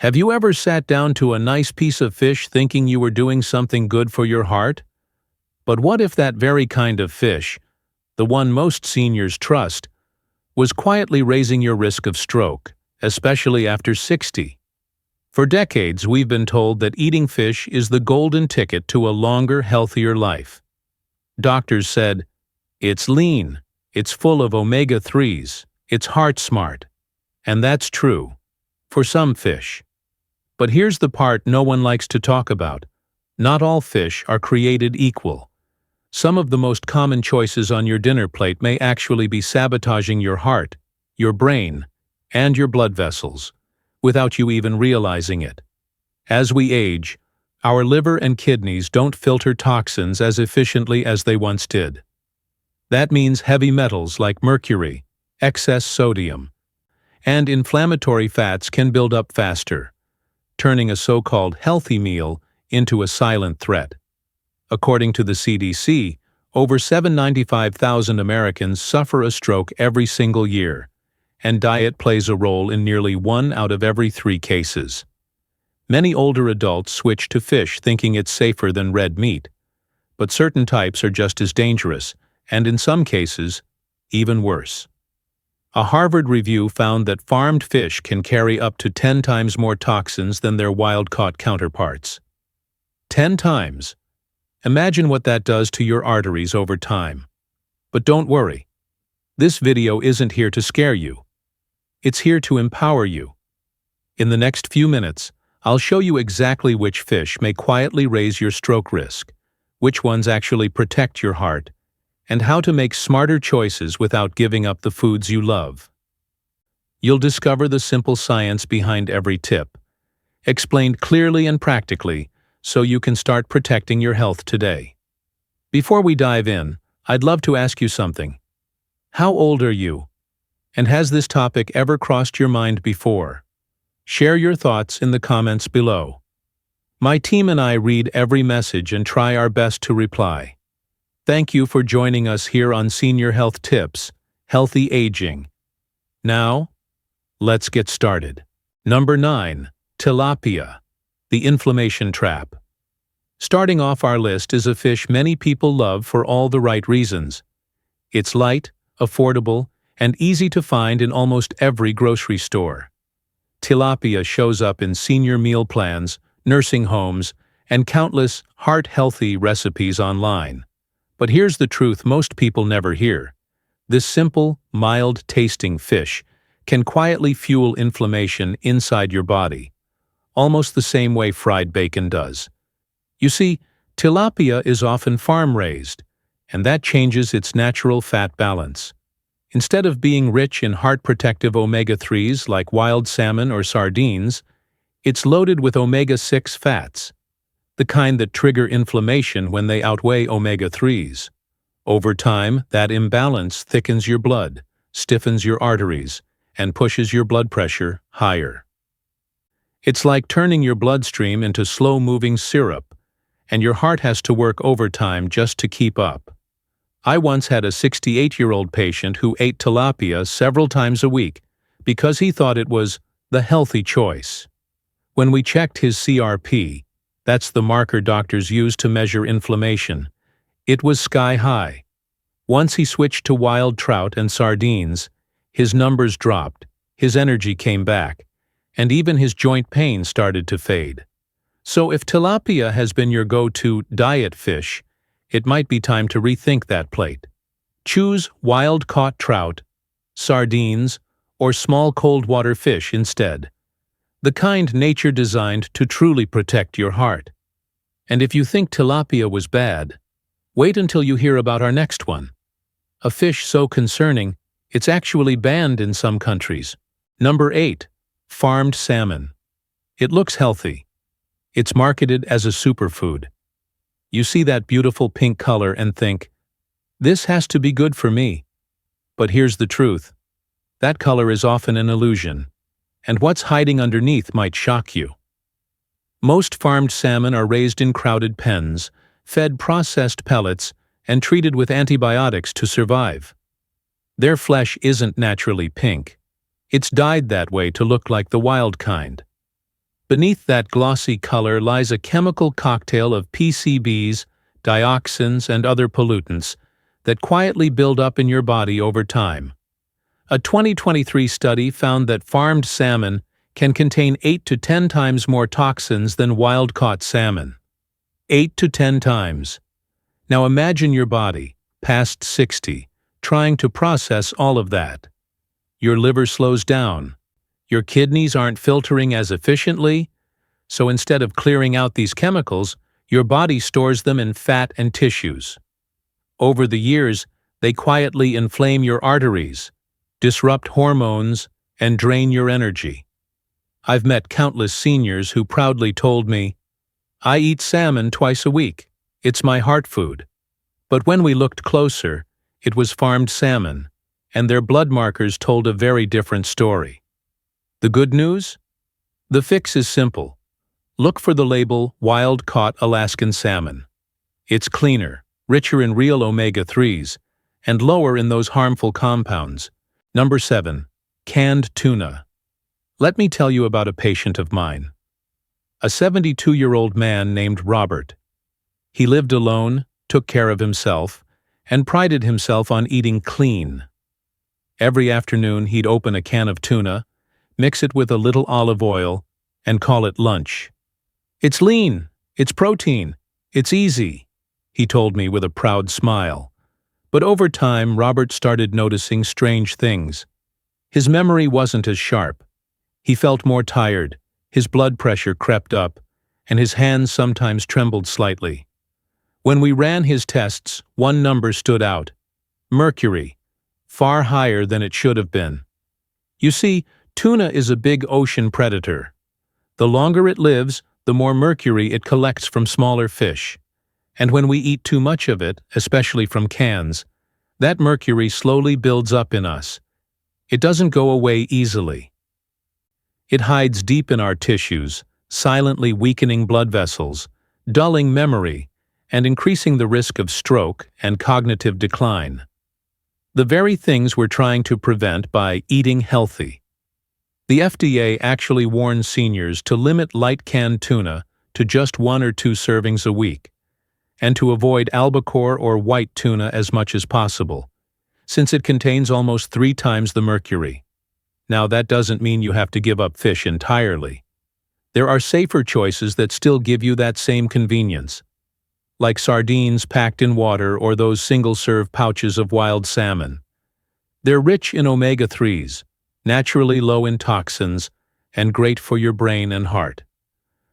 Have you ever sat down to a nice piece of fish thinking you were doing something good for your heart? But what if that very kind of fish, the one most seniors trust, was quietly raising your risk of stroke, especially after 60? For decades, we've been told that eating fish is the golden ticket to a longer, healthier life. Doctors said, "It's lean, it's full of omega-3s, it's heart smart." And that's true, for some fish. But here's the part no one likes to talk about. Not all fish are created equal. Some of the most common choices on your dinner plate may actually be sabotaging your heart, your brain, and your blood vessels, without you even realizing it. As we age, our liver and kidneys don't filter toxins as efficiently as they once did. That means heavy metals like mercury, excess sodium, and inflammatory fats can build up faster, turning a so-called healthy meal into a silent threat. According to the CDC, over 795,000 Americans suffer a stroke every single year, and diet plays a role in nearly 1 out of every 3 cases. Many older adults switch to fish thinking it's safer than red meat, but certain types are just as dangerous, and in some cases, even worse. A Harvard review found that farmed fish can carry up to 10 times more toxins than their wild-caught counterparts. 10 times! Imagine what that does to your arteries over time. But don't worry. This video isn't here to scare you. It's here to empower you. In the next few minutes, I'll show you exactly which fish may quietly raise your stroke risk, which ones actually protect your heart, and how to make smarter choices without giving up the foods you love. You'll discover the simple science behind every tip, explained clearly and practically, so you can start protecting your health today. Before we dive in, I'd love to ask you something. How old are you? And has this topic ever crossed your mind before? Share your thoughts in the comments below. My team and I read every message and try our best to reply. Thank you for joining us here on Senior Health Tips, Healthy Aging. Now, let's get started. Number 9. Tilapia, the inflammation trap. Starting off our list is a fish many people love for all the right reasons. It's light, affordable, and easy to find in almost every grocery store. Tilapia shows up in senior meal plans, nursing homes, and countless heart-healthy recipes online. But here's the truth most people never hear. This simple, mild-tasting fish can quietly fuel inflammation inside your body, almost the same way fried bacon does. You see, tilapia is often farm-raised, and that changes its natural fat balance. Instead of being rich in heart-protective omega-3s like wild salmon or sardines, it's loaded with omega-6 fats, the kind that trigger inflammation when they outweigh omega-3s. Over time, that imbalance thickens your blood, stiffens your arteries, and pushes your blood pressure higher. It's like turning your bloodstream into slow-moving syrup, and your heart has to work overtime just to keep up. I once had a 68-year-old patient who ate tilapia several times a week because he thought it was the healthy choice. When we checked his CRP, that's the marker doctors use to measure inflammation, it was sky-high. Once he switched to wild trout and sardines, his numbers dropped, his energy came back, and even his joint pain started to fade. So if tilapia has been your go-to diet fish, it might be time to rethink that plate. Choose wild-caught trout, sardines, or small cold-water fish instead. The kind nature designed to truly protect your heart. And if you think tilapia was bad, wait until you hear about our next one. A fish so concerning, it's actually banned in some countries. Number 8. Farmed salmon. It looks healthy. It's marketed as a superfood. You see that beautiful pink color and think, this has to be good for me. But here's the truth. That color is often an illusion, and what's hiding underneath might shock you. Most farmed salmon are raised in crowded pens, fed processed pellets, and treated with antibiotics to survive. Their flesh isn't naturally pink. It's dyed that way to look like the wild kind. Beneath that glossy color lies a chemical cocktail of PCBs, dioxins, and other pollutants that quietly build up in your body over time. A 2023 study found that farmed salmon can contain 8 to 10 times more toxins than wild-caught salmon. 8 to 10 times. Now imagine your body, past 60, trying to process all of that. Your liver slows down. Your kidneys aren't filtering as efficiently, so instead of clearing out these chemicals, your body stores them in fat and tissues. Over the years, they quietly inflame your arteries, disrupt hormones, and drain your energy. I've met countless seniors who proudly told me, "I eat salmon twice a week. It's my heart food." But when we looked closer, it was farmed salmon, and their blood markers told a very different story. The good news? The fix is simple. Look for the label Wild-Caught Alaskan Salmon. It's cleaner, richer in real omega-3s, and lower in those harmful compounds. Number 7. Canned tuna. Let me tell you about a patient of mine. A 72-year-old man named Robert. He lived alone, took care of himself, and prided himself on eating clean. Every afternoon he'd open a can of tuna, mix it with a little olive oil, and call it lunch. "It's lean, it's protein, it's easy," he told me with a proud smile. But over time, Robert started noticing strange things. His memory wasn't as sharp. He felt more tired, his blood pressure crept up, and his hands sometimes trembled slightly. When we ran his tests, one number stood out: mercury, far higher than it should have been. You see, tuna is a big ocean predator. The longer it lives, the more mercury it collects from smaller fish. And when we eat too much of it, especially from cans, that mercury slowly builds up in us. It doesn't go away easily. It hides deep in our tissues, silently weakening blood vessels, dulling memory, and increasing the risk of stroke and cognitive decline. The very things we're trying to prevent by eating healthy. The FDA actually warns seniors to limit light canned tuna to just 1 or 2 servings a week, and to avoid albacore or white tuna as much as possible, since it contains almost 3 times the mercury. Now, that doesn't mean you have to give up fish entirely. There are safer choices that still give you that same convenience, like sardines packed in water or those single-serve pouches of wild salmon. They're rich in omega-3s, naturally low in toxins, and great for your brain and heart.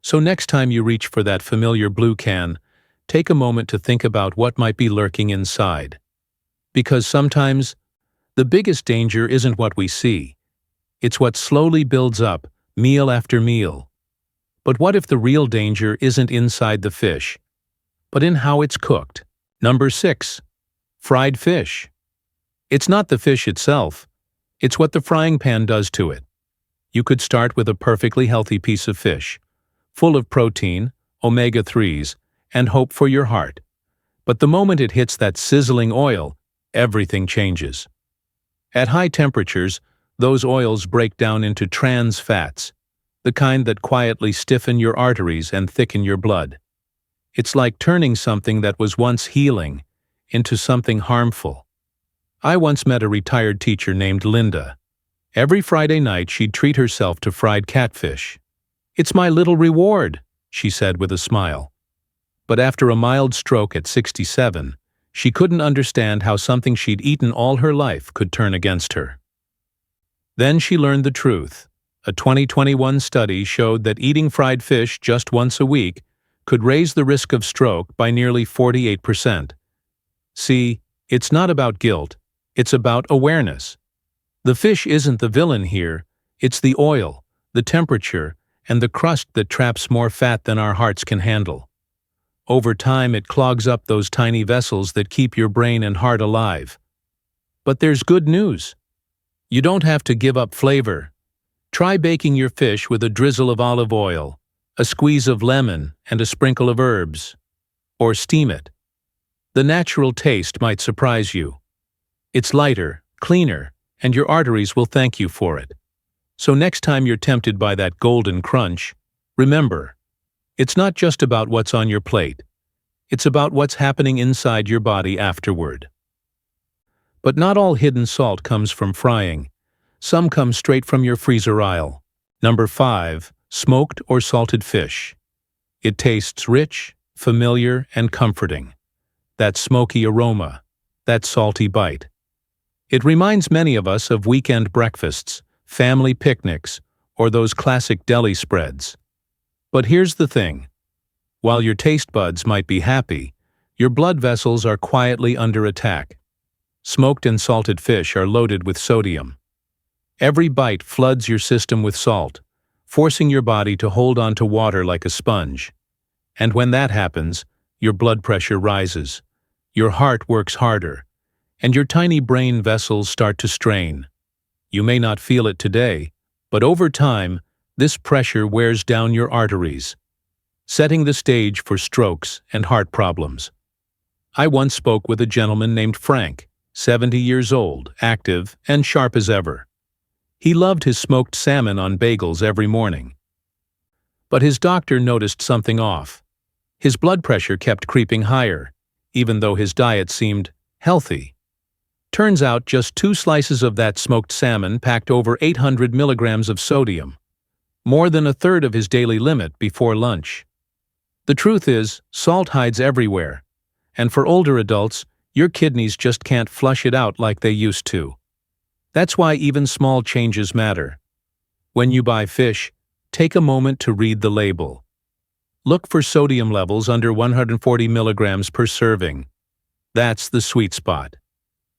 So next time you reach for that familiar blue can, take a moment to think about what might be lurking inside. Because sometimes, the biggest danger isn't what we see. It's what slowly builds up, meal after meal. But what if the real danger isn't inside the fish, but in how it's cooked? Number 6. Fried fish. It's not the fish itself. It's what the frying pan does to it. You could start with a perfectly healthy piece of fish, full of protein, omega-3s, and hope for your heart. But the moment it hits that sizzling oil, everything changes. At high temperatures, those oils break down into trans fats, the kind that quietly stiffen your arteries and thicken your blood. It's like turning something that was once healing into something harmful. I once met a retired teacher named Linda. Every Friday night she'd treat herself to fried catfish. "It's my little reward," she said with a smile. But after a mild stroke at 67, she couldn't understand how something she'd eaten all her life could turn against her. Then she learned the truth. A 2021 study showed that eating fried fish just once a week could raise the risk of stroke by nearly 48%. See, it's not about guilt, it's about awareness. The fish isn't the villain here, it's the oil, the temperature, and the crust that traps more fat than our hearts can handle. Over time, it clogs up those tiny vessels that keep your brain and heart alive. But there's good news. You don't have to give up flavor. Try baking your fish with a drizzle of olive oil, a squeeze of lemon, and a sprinkle of herbs. Or steam it. The natural taste might surprise you. It's lighter, cleaner, and your arteries will thank you for it. So next time you're tempted by that golden crunch, Remember, it's not just about what's on your plate. It's about what's happening inside your body afterward. But not all hidden salt comes from frying. Some come straight from your freezer aisle. Number 5. Smoked or salted fish. It tastes rich, familiar, and comforting. That smoky aroma, that salty bite. It reminds many of us of weekend breakfasts, family picnics, or those classic deli spreads. But here's the thing. While your taste buds might be happy, your blood vessels are quietly under attack. Smoked and salted fish are loaded with sodium. Every bite floods your system with salt, forcing your body to hold on to water like a sponge. And when that happens, your blood pressure rises, your heart works harder, and your tiny brain vessels start to strain. You may not feel it today, but over time, this pressure wears down your arteries, setting the stage for strokes and heart problems. I once spoke with a gentleman named Frank, 70 years old, active, and sharp as ever. He loved his smoked salmon on bagels every morning. But his doctor noticed something off. His blood pressure kept creeping higher, even though his diet seemed healthy. Turns out just 2 slices of that smoked salmon packed over 800 milligrams of sodium, more than a third of his daily limit before lunch. The truth is, salt hides everywhere, and for older adults, your kidneys just can't flush it out like they used to. That's why even small changes matter. When you buy fish, take a moment to read the label. Look for sodium levels under 140 milligrams per serving. That's the sweet spot.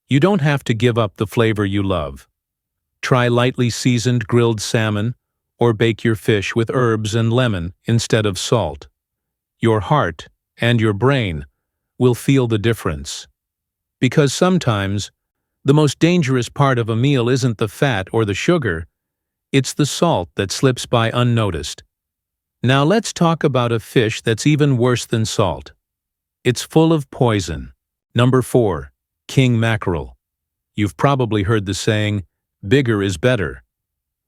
You don't have to give up the flavor you love. Try lightly seasoned grilled salmon, or bake your fish with herbs and lemon instead of salt. Your heart and your brain will feel the difference. Because sometimes, the most dangerous part of a meal isn't the fat or the sugar, it's the salt that slips by unnoticed. Now let's talk about a fish that's even worse than salt. It's full of poison. Number 4. King Mackerel. You've probably heard the saying, bigger is better.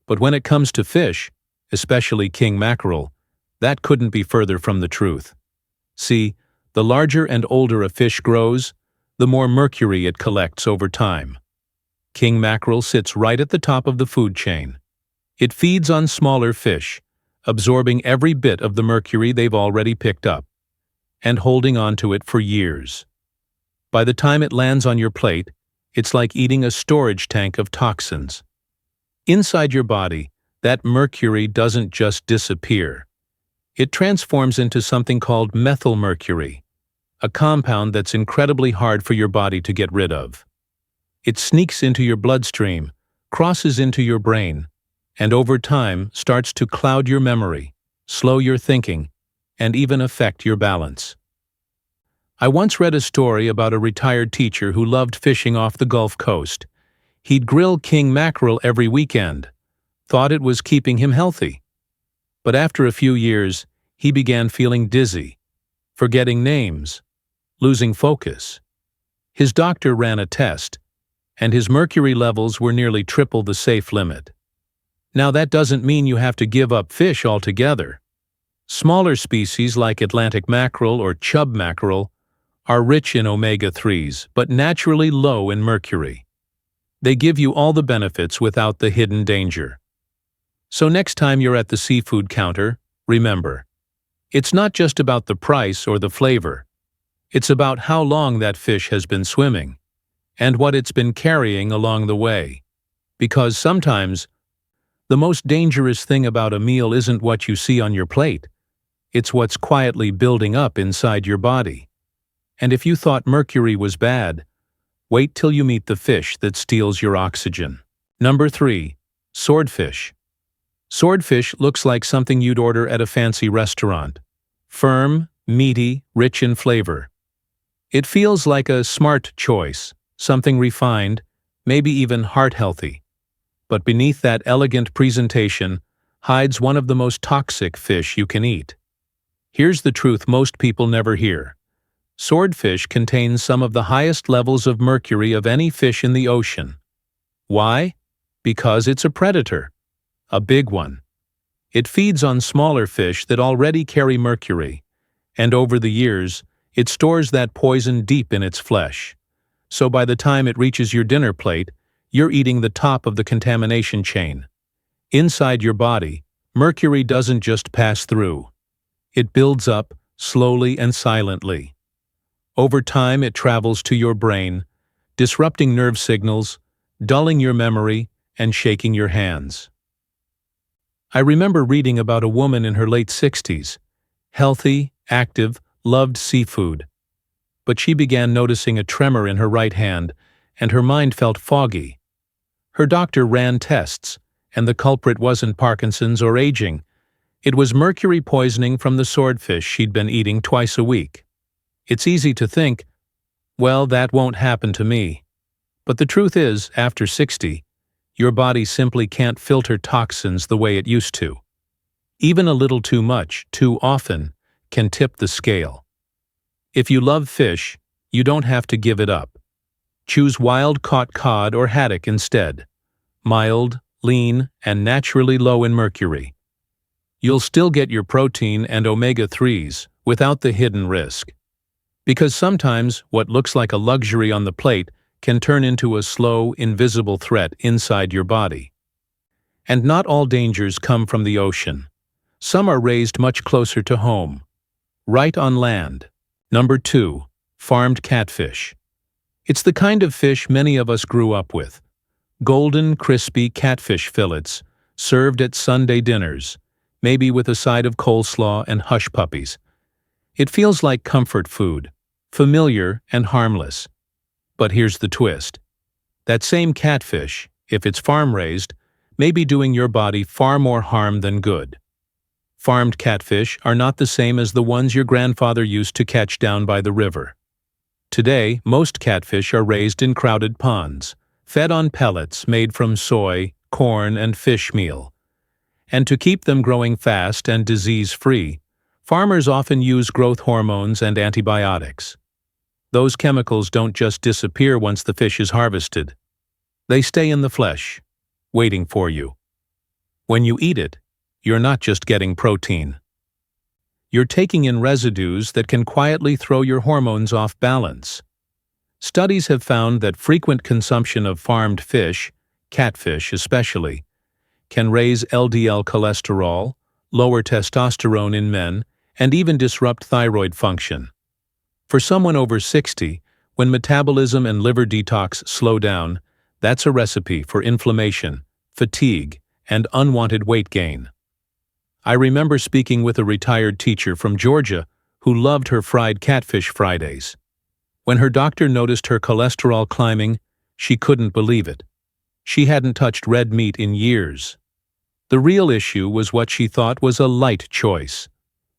But when it comes to fish, especially king mackerel, that couldn't be further from the truth. See, the larger and older a fish grows, the more mercury it collects over time. King mackerel sits right at the top of the food chain. It feeds on smaller fish, absorbing every bit of the mercury they've already picked up, and holding on to it for years. By the time it lands on your plate, it's like eating a storage tank of toxins. Inside your body, that mercury doesn't just disappear. It transforms into something called methylmercury, a compound that's incredibly hard for your body to get rid of. It sneaks into your bloodstream, crosses into your brain, and over time starts to cloud your memory, slow your thinking, and even affect your balance. I once read a story about a retired teacher who loved fishing off the Gulf Coast. He'd grill king mackerel every weekend, thought it was keeping him healthy. But after a few years, he began feeling dizzy, forgetting names, losing focus. His doctor ran a test, and his mercury levels were nearly triple the safe limit. Now that doesn't mean you have to give up fish altogether. Smaller species like Atlantic mackerel or chub mackerel are rich in omega-3s, but naturally low in mercury. They give you all the benefits without the hidden danger. So next time you're at the seafood counter, remember, it's not just about the price or the flavor. It's about how long that fish has been swimming, and what it's been carrying along the way. Because sometimes, the most dangerous thing about a meal isn't what you see on your plate. It's what's quietly building up inside your body. And if you thought mercury was bad, wait till you meet the fish that steals your oxygen. Number 3. Swordfish. Swordfish looks like something you'd order at a fancy restaurant. Firm, meaty, rich in flavor. It feels like a smart choice, something refined, maybe even heart-healthy. But beneath that elegant presentation hides one of the most toxic fish you can eat. Here's the truth most people never hear. Swordfish contains some of the highest levels of mercury of any fish in the ocean. Why? Because it's a predator. A big one. It feeds on smaller fish that already carry mercury, and over the years, it stores that poison deep in its flesh. So by the time it reaches your dinner plate, you're eating the top of the contamination chain. Inside your body, mercury doesn't just pass through. It builds up, slowly and silently. Over time, it travels to your brain, disrupting nerve signals, dulling your memory, and shaking your hands. I remember reading about a woman in her late 60s, healthy, active, loved seafood. But she began noticing a tremor in her right hand, and her mind felt foggy. Her doctor ran tests, and the culprit wasn't Parkinson's or aging. It was mercury poisoning from the swordfish she'd been eating twice a week. It's easy to think, well, that won't happen to me. But the truth is, after 60, your body simply can't filter toxins the way it used to. Even a little too much, too often, can tip the scale. If you love fish, you don't have to give it up. Choose wild-caught cod or haddock instead. Mild, lean, and naturally low in mercury. You'll still get your protein and omega-3s without the hidden risk. Because sometimes what looks like a luxury on the plate can turn into a slow, invisible threat inside your body. And not all dangers come from the ocean. Some are raised much closer to home, right on land. Number 2, farmed catfish. It's the kind of fish many of us grew up with. Golden, crispy catfish fillets, served at Sunday dinners, maybe with a side of coleslaw and hush puppies. It feels like comfort food, familiar and harmless. But here's the twist. That same catfish, if it's farm-raised, may be doing your body far more harm than good. Farmed catfish are not the same as the ones your grandfather used to catch down by the river. Today, most catfish are raised in crowded ponds, fed on pellets made from soy, corn, and fish meal. And to keep them growing fast and disease-free, farmers often use growth hormones and antibiotics. Those chemicals don't just disappear once the fish is harvested. They stay in the flesh, waiting for you. When you eat it, you're not just getting protein. You're taking in residues that can quietly throw your hormones off balance. Studies have found that frequent consumption of farmed fish, catfish especially, can raise LDL cholesterol, lower testosterone in men, and even disrupt thyroid function. For someone over 60, when metabolism and liver detox slow down, that's a recipe for inflammation, fatigue, and unwanted weight gain. I remember speaking with a retired teacher from Georgia who loved her fried catfish Fridays. When her doctor noticed her cholesterol climbing, she couldn't believe it. She hadn't touched red meat in years. The real issue was what she thought was a light choice.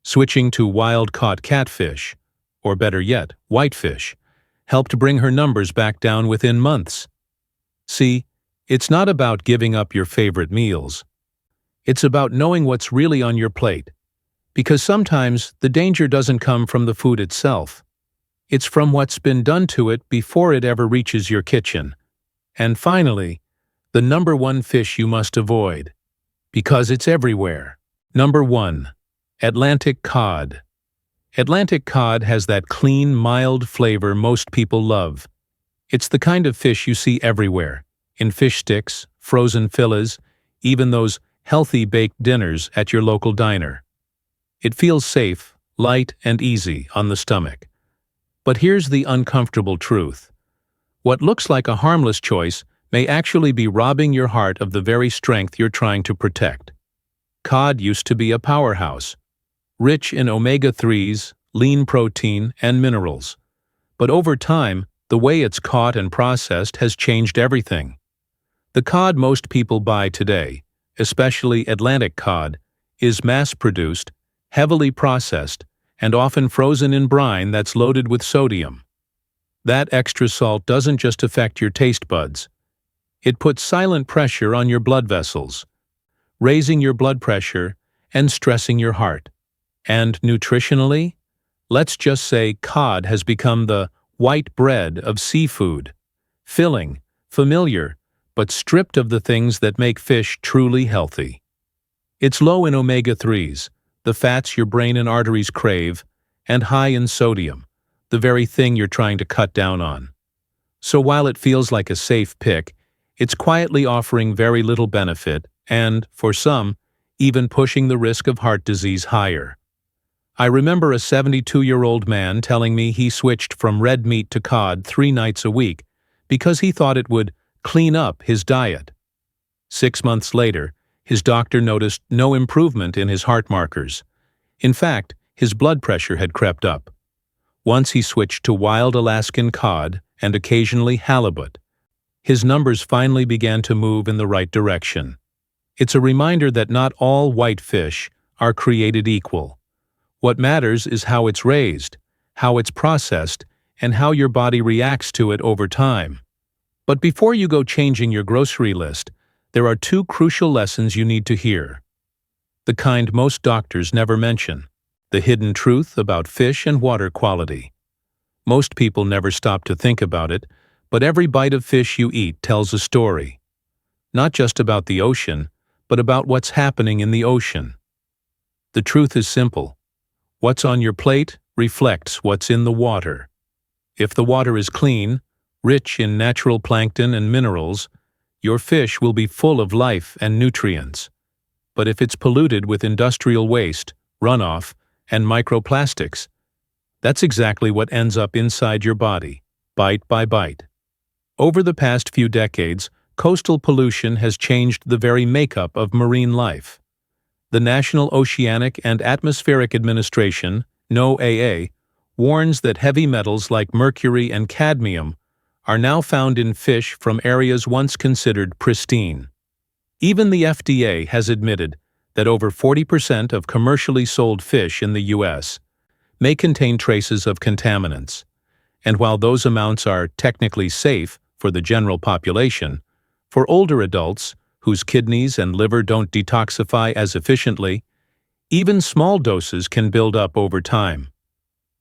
Switching to wild-caught catfish, or better yet, whitefish, helped bring her numbers back down within months. See, it's not about giving up your favorite meals. It's about knowing what's really on your plate. Because sometimes the danger doesn't come from the food itself. It's from what's been done to it before it ever reaches your kitchen. And finally, the number 1 fish you must avoid. Because it's everywhere. Number 1. Atlantic Cod. Atlantic cod has that clean, mild flavor most people love. It's the kind of fish you see everywhere, in fish sticks, frozen fillets, even those healthy baked dinners at your local diner. It feels safe, light, and easy on the stomach. But here's the uncomfortable truth. What looks like a harmless choice may actually be robbing your heart of the very strength you're trying to protect. Cod used to be a powerhouse, rich in omega-3s, lean protein, and minerals. But over time, the way it's caught and processed has changed everything. The cod most people buy today, especially Atlantic cod, is mass-produced, heavily processed, and often frozen in brine that's loaded with sodium. That extra salt doesn't just affect your taste buds. It puts silent pressure on your blood vessels, raising your blood pressure and stressing your heart. And nutritionally, let's just say cod has become the white bread of seafood, filling, familiar, but stripped of the things that make fish truly healthy. It's low in omega-3s, the fats your brain and arteries crave, and high in sodium, the very thing you're trying to cut down on. So while it feels like a safe pick, it's quietly offering very little benefit and, for some, even pushing the risk of heart disease higher. I remember a 72-year-old man telling me he switched from red meat to cod 3 nights a week because he thought it would clean up his diet. 6 months later, his doctor noticed no improvement in his heart markers. In fact, his blood pressure had crept up. Once he switched to wild Alaskan cod and occasionally halibut, his numbers finally began to move in the right direction. It's a reminder that not all white fish are created equal. What matters is how it's raised, how it's processed, and how your body reacts to it over time. But before you go changing your grocery list, there are 2 crucial lessons you need to hear. The kind most doctors never mention: the hidden truth about fish and water quality. Most people never stop to think about it, but every bite of fish you eat tells a story. Not just about the ocean, but about what's happening in the ocean. The truth is simple. What's on your plate reflects what's in the water. If the water is clean, rich in natural plankton and minerals, your fish will be full of life and nutrients. But if it's polluted with industrial waste, runoff, and microplastics, that's exactly what ends up inside your body, bite by bite. Over the past few decades, coastal pollution has changed the very makeup of marine life. The National Oceanic and Atmospheric Administration, NOAA, warns that heavy metals like mercury and cadmium are now found in fish from areas once considered pristine. Even the FDA has admitted that over 40% of commercially sold fish in the U.S. may contain traces of contaminants. And while those amounts are technically safe for the general population, for older adults whose kidneys and liver don't detoxify as efficiently, even small doses can build up over time.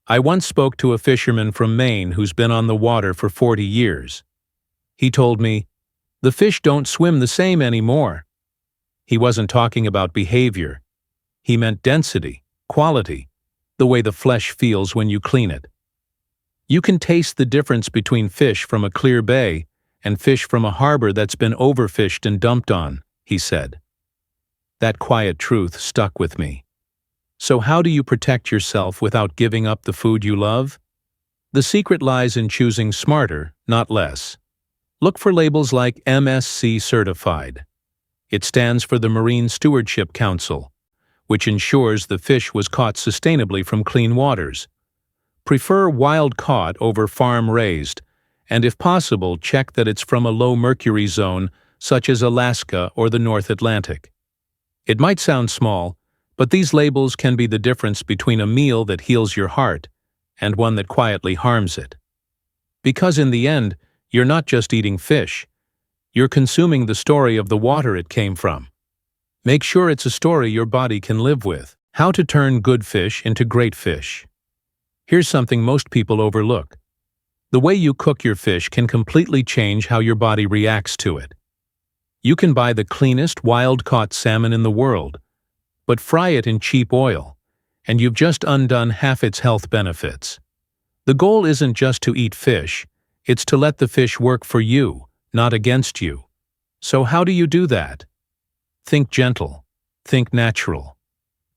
I once spoke to a fisherman from Maine who's been on the water for 40 years. He told me, "The fish don't swim the same anymore." He wasn't talking about behavior. He meant density, quality, the way the flesh feels when you clean it. You can taste the difference between fish from a clear bay and fish from a harbor that's been overfished and dumped on, he said. That quiet truth stuck with me. So how do you protect yourself without giving up the food you love? The secret lies in choosing smarter, not less. Look for labels like MSC Certified. It stands for the Marine Stewardship Council, which ensures the fish was caught sustainably from clean waters. Prefer wild caught over farm-raised, and if possible, check that it's from a low mercury zone such as Alaska or the North Atlantic. It might sound small, but these labels can be the difference between a meal that heals your heart and one that quietly harms it. Because in the end, you're not just eating fish, you're consuming the story of the water it came from. Make sure it's a story your body can live with. How to turn good fish into great fish. Here's something most people overlook. The way you cook your fish can completely change how your body reacts to it. You can buy the cleanest wild-caught salmon in the world, but fry it in cheap oil, and you've just undone half its health benefits. The goal isn't just to eat fish, it's to let the fish work for you, not against you. So how do you do that? Think gentle. Think natural.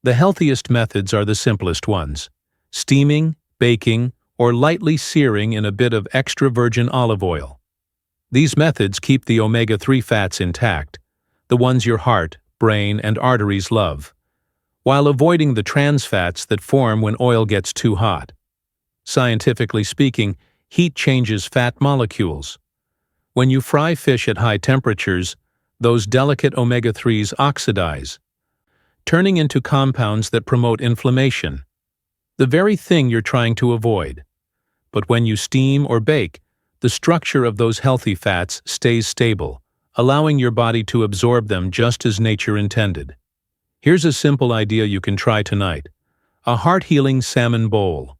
The healthiest methods are the simplest ones: steaming, baking, or lightly searing in a bit of extra virgin olive oil. These methods keep the omega-3 fats intact, the ones your heart, brain, and arteries love, while avoiding the trans fats that form when oil gets too hot. Scientifically speaking, heat changes fat molecules. When you fry fish at high temperatures, those delicate omega-3s oxidize, turning into compounds that promote inflammation, the very thing you're trying to avoid. But when you steam or bake, the structure of those healthy fats stays stable, allowing your body to absorb them just as nature intended. Here's a simple idea you can try tonight: a heart-healing salmon bowl.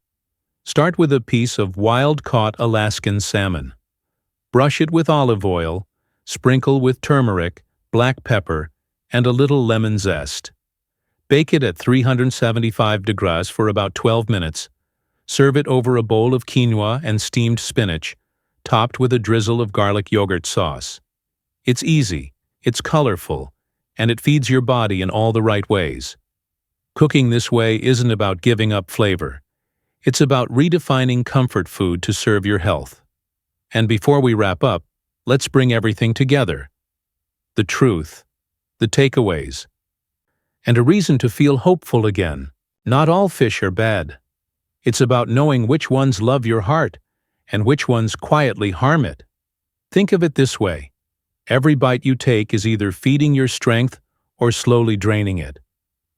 Start with a piece of wild-caught Alaskan salmon. Brush it with olive oil, sprinkle with turmeric, black pepper, and a little lemon zest. Bake it at 375 degrees for about 12 minutes. Serve it over a bowl of quinoa and steamed spinach, topped with a drizzle of garlic yogurt sauce. It's easy, it's colorful, and it feeds your body in all the right ways. Cooking this way isn't about giving up flavor. It's about redefining comfort food to serve your health. And before we wrap up, let's bring everything together. The truth, the takeaways, and a reason to feel hopeful again. Not all fish are bad. It's about knowing which ones love your heart and which ones quietly harm it. Think of it this way. Every bite you take is either feeding your strength or slowly draining it.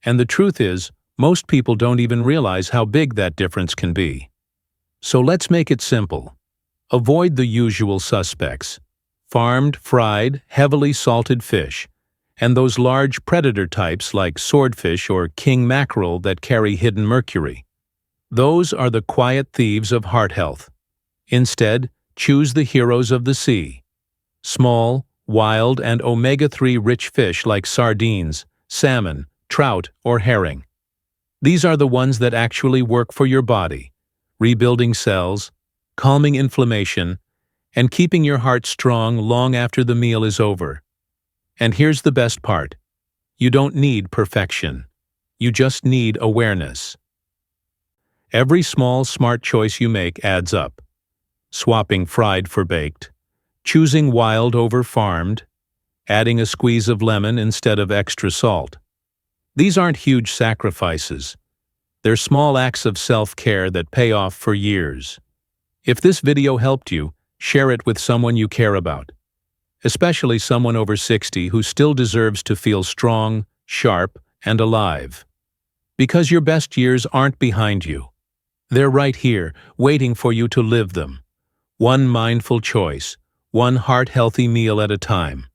And the truth is, most people don't even realize how big that difference can be. So let's make it simple. Avoid the usual suspects: farmed, fried, heavily salted fish, and those large predator types like swordfish or king mackerel that carry hidden mercury. Those are the quiet thieves of heart health. Instead, choose the heroes of the sea: small, wild, and omega-3 rich fish like sardines, salmon, trout, or herring. These are the ones that actually work for your body, rebuilding cells, calming inflammation, and keeping your heart strong long after the meal is over. And here's the best part. You don't need perfection. You just need awareness. Every small, smart choice you make adds up. Swapping fried for baked, choosing wild over farmed, adding a squeeze of lemon instead of extra salt. These aren't huge sacrifices. They're small acts of self-care that pay off for years. If this video helped you, share it with someone you care about, especially someone over 60 who still deserves to feel strong, sharp, and alive. Because your best years aren't behind you. They're right here, waiting for you to live them. One mindful choice, one heart-healthy meal at a time.